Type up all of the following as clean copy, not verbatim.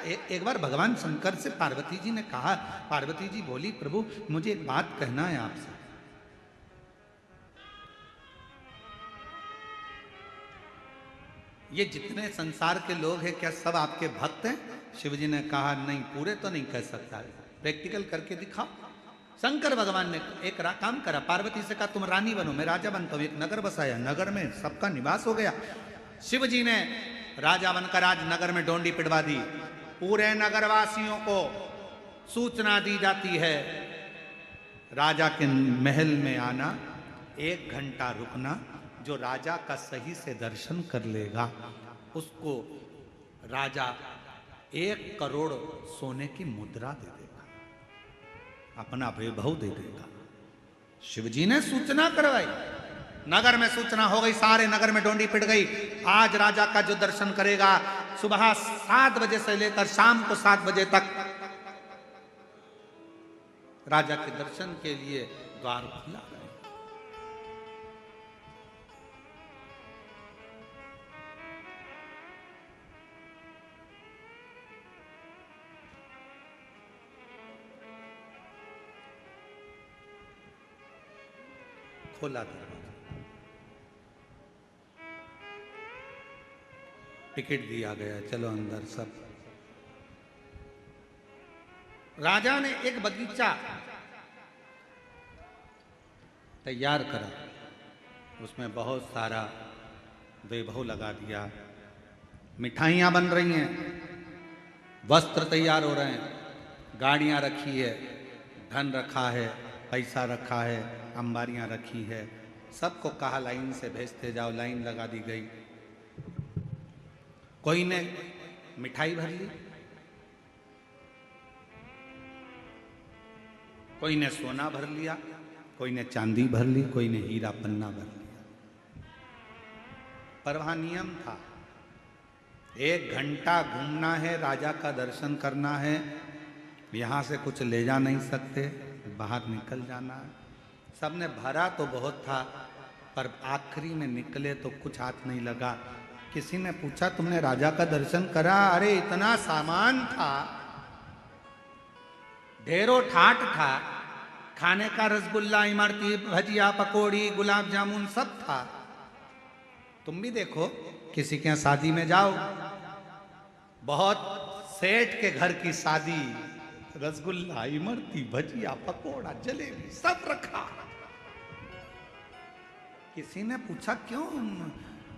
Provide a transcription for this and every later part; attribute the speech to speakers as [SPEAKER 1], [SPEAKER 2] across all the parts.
[SPEAKER 1] एक बार भगवान शंकर से पार्वती जी ने कहा, पार्वती जी बोली प्रभु मुझे एक बात कहना है आपसे। ये जितने संसार के लोग हैं क्या सब आपके भक्त हैं? शिव जी ने कहा नहीं, पूरे तो नहीं कह सकता, प्रैक्टिकल करके दिखाओ। शंकर भगवान ने एक काम करा, पार्वती से कहा तुम रानी बनो, मैं राजा बनता हूं। एक नगर बसाया, नगर में सबका निवास हो गया। शिव जी ने राजा बनकर आज नगर में डोंडी पिटवा दी। पूरे नगरवासियों को सूचना दी जाती है, राजा के महल में आना, 1 घंटा रुकना, जो राजा का सही से दर्शन कर लेगा उसको राजा 1 करोड़ सोने की मुद्रा दे देगा, अपना वैभव दे देगा। शिव जी ने सूचना करवाई, नगर में सूचना हो गई, सारे नगर में डोंडी पिट गई। आज राजा का जो दर्शन करेगा सुबह 7 बजे से लेकर शाम को 7 बजे तक राजा के दर्शन के लिए द्वार खुला है। खोला दरवाजा, टिकट दिया गया, चलो अंदर सब। राजा ने एक बगीचा तैयार करा, उसमें बहुत सारा वैभव लगा दिया, मिठाइयां बन रही हैं, वस्त्र तैयार हो रहे हैं, गाड़ियां रखी है, धन रखा है, पैसा रखा है, अंबारियां रखी है। सबको कहा लाइन से भेजते जाओ, लाइन लगा दी गई। कोई ने मिठाई भर ली, कोई ने सोना भर लिया, कोई ने चांदी भर ली, कोई ने हीरा पन्ना भर लिया। पर वहां नियम था, 1 घंटा घूमना है, राजा का दर्शन करना है, यहां से कुछ ले जा नहीं सकते, बाहर निकल जाना है। सबने भरा तो बहुत था, पर आखिरी में निकले तो कुछ हाथ नहीं लगा। किसी ने पूछा तुमने राजा का दर्शन करा? अरे इतना सामान था, ढेरों ठाट था, खाने का रसगुल्ला, इमरती, भजिया, पकौड़ी, गुलाब जामुन सब था। तुम भी देखो, किसी के यहाँ शादी में जाओ, बहुत सेठ के घर की शादी, रसगुल्ला, इमरती, भजिया, पकौड़ा, जलेबी सब रखा। किसी ने पूछा क्यों,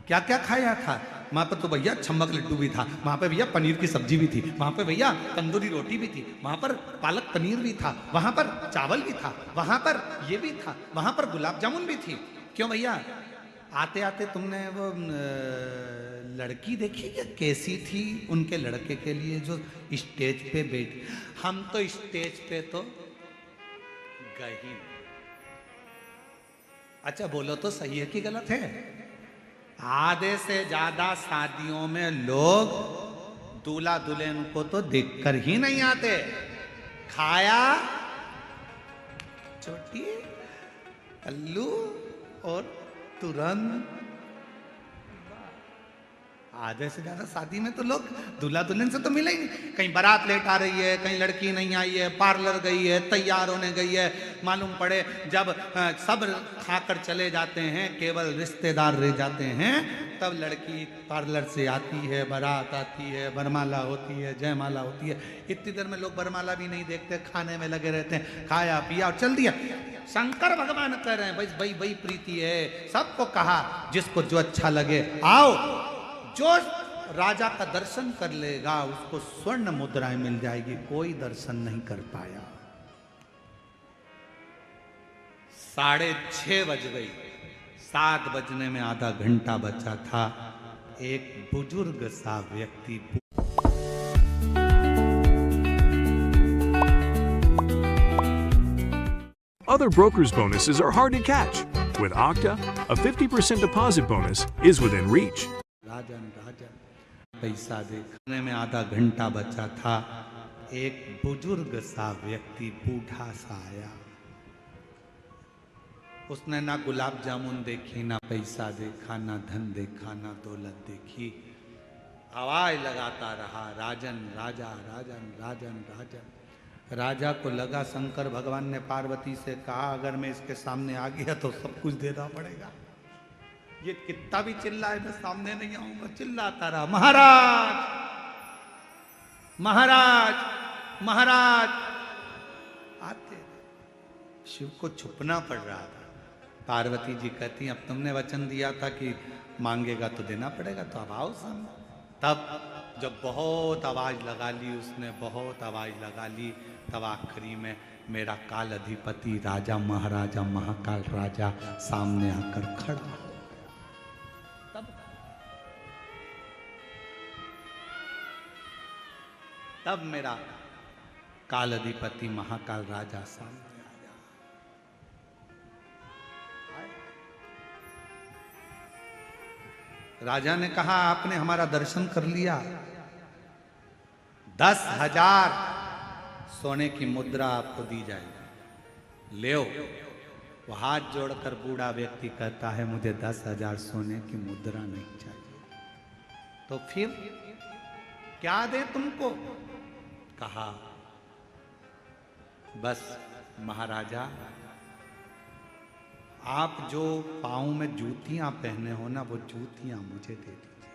[SPEAKER 1] क्या क्या खाया था? वहां पर तो भैया छम्मक लड्डू भी था, वहां पे भैया पनीर की सब्जी भी थी, वहां पे भैया तंदूरी रोटी भी थी, वहां पर पालक पनीर भी था, वहां पर चावल भी था, वहां पर ये भी था, वहां पर गुलाब जामुन भी थी। क्यों भैया, आते आते तुमने वो लड़की देखी क्या कैसी थी उनके लड़के के लिए जो स्टेज पे बैठी? हम तो स्टेज पे तो गए ही। अच्छा बोलो तो सही है कि गलत है? आधे से ज्यादा शादियों में लोग दूल्हा दुल्हन को तो देखकर ही नहीं आते। खाया छोटी अल्लू और तुरंत। आधे से ज्यादा शादी में तो लोग दूल्हा दुल्हन से तो मिले ही नहीं। कहीं बारात लेट आ रही है, कहीं लड़की नहीं आई है, पार्लर गई है, तैयार होने गई है, मालूम पड़े जब सब खाकर चले जाते हैं, केवल रिश्तेदार रह जाते हैं, तब लड़की पार्लर से आती है, बारात आती है, वरमाला होती है, जयमाला होती है। इतनी देर में लोग वरमाला भी नहीं देखते, खाने में लगे रहते हैं, खाया पिया और चल दिया। शंकर भगवान कह रहे हैं भाई वही प्रीति है। सबको कहा जिसको जो अच्छा लगे आओ, जो राजा का दर्शन कर लेगा उसको स्वर्ण मुद्राएं मिल जाएगी। कोई दर्शन नहीं कर पाया। 6:30 बज गई, 7 बजने में आधा घंटा बचा था। एक बुजुर्ग सा व्यक्ति
[SPEAKER 2] Other brokers' bonuses are hard to catch. With Okta, a 50% deposit bonus is within reach.
[SPEAKER 1] राजन पैसा देखने में आधा घंटा बचा था। एक बुजुर्ग सा व्यक्ति बूढ़ा सा आया। उसने ना गुलाब जामुन देखी, ना पैसा देखा, ना धन देखा, ना दौलत देखी। आवाज लगाता रहा, राजन राजा राजन राजन राजन। राजा को लगा शंकर भगवान ने पार्वती से कहा अगर मैं इसके सामने आ गया तो सब कुछ देना पड़ेगा, ये कितना भी चिल्लाए मैं सामने नहीं आऊंगा। चिल्लाता रहा, महाराज महाराज महाराज। आते शिव को छुपना पड़ रहा था। पार्वती जी कहती अब तुमने वचन दिया था कि मांगेगा तो देना पड़ेगा, तो अब आओ सामने। तब जब बहुत आवाज लगा ली उसने, बहुत आवाज लगा ली, तब आखिरी में मेरा काल अधिपति राजा महाराजा महाकाल राजा सामने आकर खड़ा हो गया। तब मेरा काल अधिपति महाकाल राजा सामने आ गया। राजा ने कहा आपने हमारा दर्शन कर लिया, 10,000 सोने की मुद्रा आपको दी जाएगी, ले। वो हाथ जोड़कर बूढ़ा व्यक्ति कहता है मुझे 10,000 सोने की मुद्रा नहीं चाहिए। तो फिर क्या दे तुमको? कहा बस महाराजा आप जो पाँव में जूतियां पहने हो ना, वो जूतियां मुझे दे दीजिए।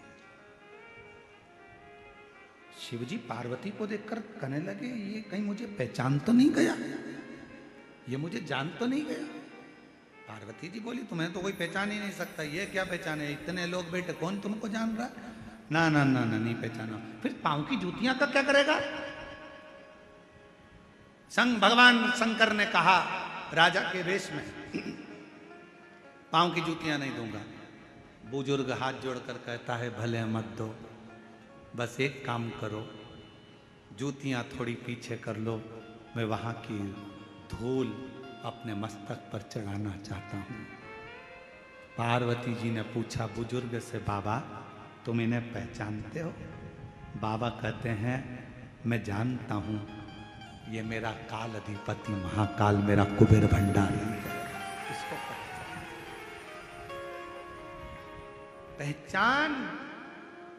[SPEAKER 1] शिवजी पार्वती को देखकर कहने लगे ये कहीं मुझे पहचान तो नहीं गया, ये मुझे जान तो नहीं गया। पार्वती जी बोली तुम्हें तो कोई पहचान ही नहीं सकता, ये क्या पहचाने, इतने लोग बैठे कौन तुमको जान रहा है? ना ना ना ना नहीं पहचाना। फिर पाँव की जूतियां का क्या करेगा? भगवान शंकर ने कहा राजा के वेश में पाँव की जूतियां नहीं दूंगा। बुजुर्ग हाथ जोड़कर कहता है भले मत दो, बस एक काम करो, जूतियां थोड़ी पीछे कर लो, मैं वहां की धूल अपने मस्तक पर चढ़ाना चाहता हूं। पार्वती जी ने पूछा बुजुर्ग से बाबा तुम इन्हें पहचानते हो? बाबा कहते हैं मैं जानता हूं, ये मेरा काल अधिपति महाकाल मेरा कुबेर भंडारी है। इसको पहचान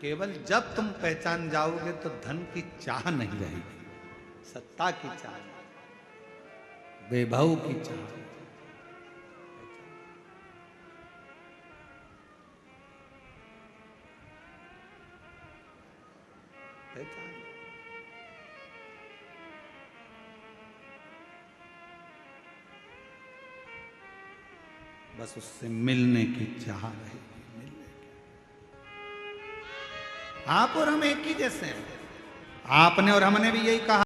[SPEAKER 1] केवल जब तुम पहचान जाओगे तो धन की चाह नहीं रहेगी, सत्ता की चाह, वैभव की चाह। पहचान बस उससे मिलने की चाह रहेगी। आप और हम एक ही जैसे हैं। आपने और हमने भी यही कहा